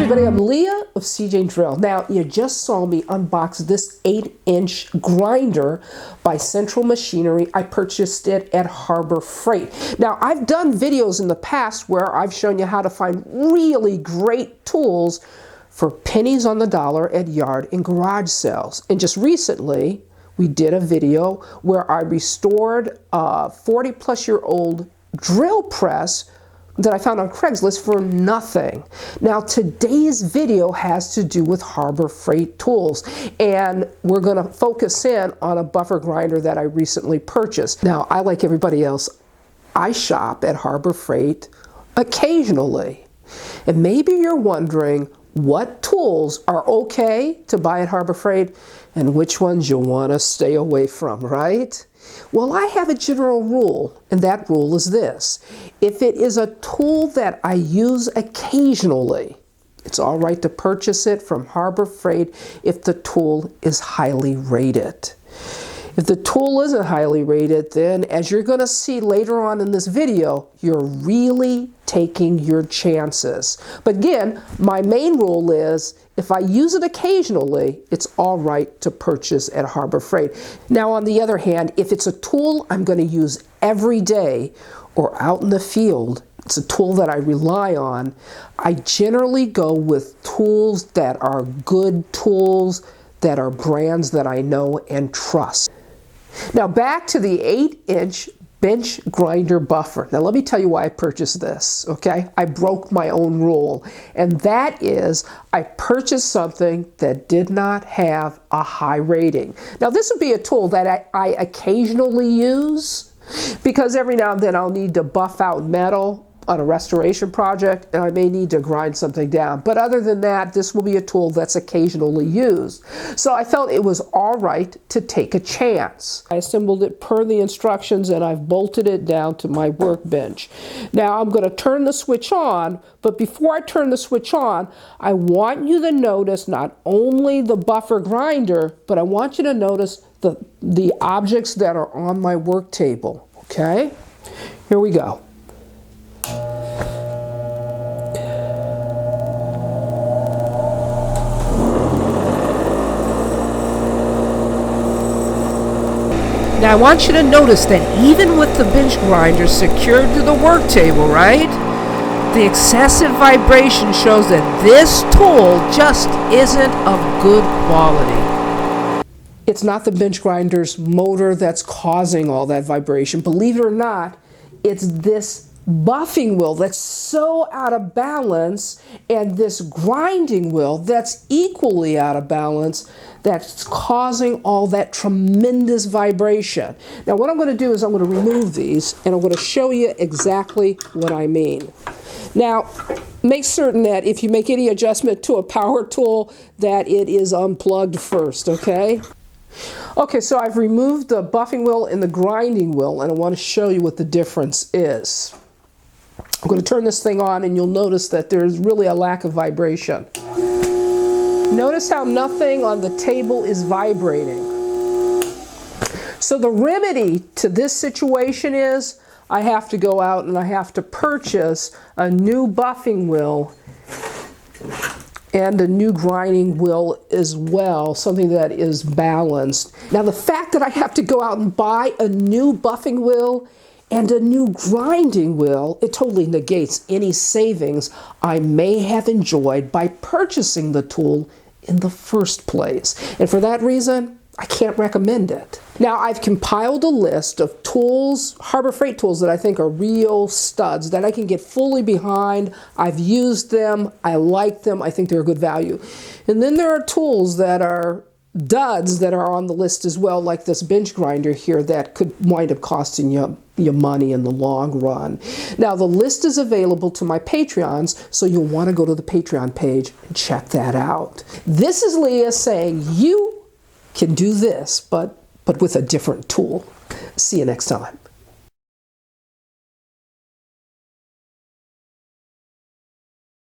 everybody, I'm Leah of seejanedrill. Now, you just saw me unbox this 8-inch grinder by Central Machinery. I purchased it at Harbor Freight. Now, I've done videos in the past where I've shown you how to find really great tools for pennies on the dollar at yard and garage sales. And just recently, we did a video where I restored a 40-plus-year-old drill press that I found on Craigslist for nothing. Now, today's video has to do with Harbor Freight tools, and we're going to focus in on a buffer grinder that I recently purchased. Now, I, like everybody else, I shop at Harbor Freight occasionally. And maybe you're wondering what tools are okay to buy at Harbor Freight and which ones you'll want to stay away from, right? Well, I have a general rule, and that rule is this. If it is a tool that I use occasionally, it's all right to purchase it from Harbor Freight if the tool is highly rated. If the tool isn't highly rated, then as you're going to see later on in this video, you're really taking your chances. But again, my main rule is if I use it occasionally, it's all right to purchase at Harbor Freight. Now, on the other hand, if it's a tool I'm going to use every day or out in the field, it's a tool that I rely on, I generally go with tools that are good tools, that are brands that I know and trust. Now, back to the 8-inch bench grinder buffer. Now, let me tell you why I purchased this, okay? I broke my own rule, and that is I purchased something that did not have a high rating. Now, this would be a tool that I occasionally use because every now and then I'll need to buff out metal on a restoration project, and I may need to grind something down. But other than that, this will be a tool that's occasionally used. So I felt it was all right to take a chance. I assembled it per the instructions, and I've bolted it down to my workbench. Now I'm going to turn the switch on, but before I turn the switch on, I want you to notice not only the buffer grinder, but I want you to notice the objects that are on my work table. Okay? Here we go. Now I want you to notice that even with the bench grinder secured to the work table, right? The excessive vibration shows that this tool just isn't of good quality. It's not the bench grinder's motor that's causing all that vibration. Believe it or not, it's this buffing wheel that's so out of balance and this grinding wheel that's equally out of balance that's causing all that tremendous vibration. Now what I'm going to do is I'm going to remove these and I'm going to show you exactly what I mean. Now make certain that if you make any adjustment to a power tool that it is unplugged first, okay? Okay, so I've removed the buffing wheel and the grinding wheel, and I want to show you what the difference is. I'm going to turn this thing on and you'll notice that there's really a lack of vibration. Notice how nothing on the table is vibrating. So the remedy to this situation is I have to go out and I have to purchase a new buffing wheel and a new grinding wheel as well, something that is balanced. Now the fact that I have to go out and buy a new buffing wheel and a new grinding wheel, it totally negates any savings I may have enjoyed by purchasing the tool in the first place. And for that reason, I can't recommend it. Now I've compiled a list of tools, Harbor Freight tools that I think are real studs, that I can get fully behind. I've used them, I like them, I think they're a good value. And then there are tools that are duds that are on the list as well, like this bench grinder here that could wind up costing you money in the long run. Now the list is available to my Patreons, so you'll want to go to the Patreon page and check that out. This is Leah saying you can do this, but with a different tool. See you next time.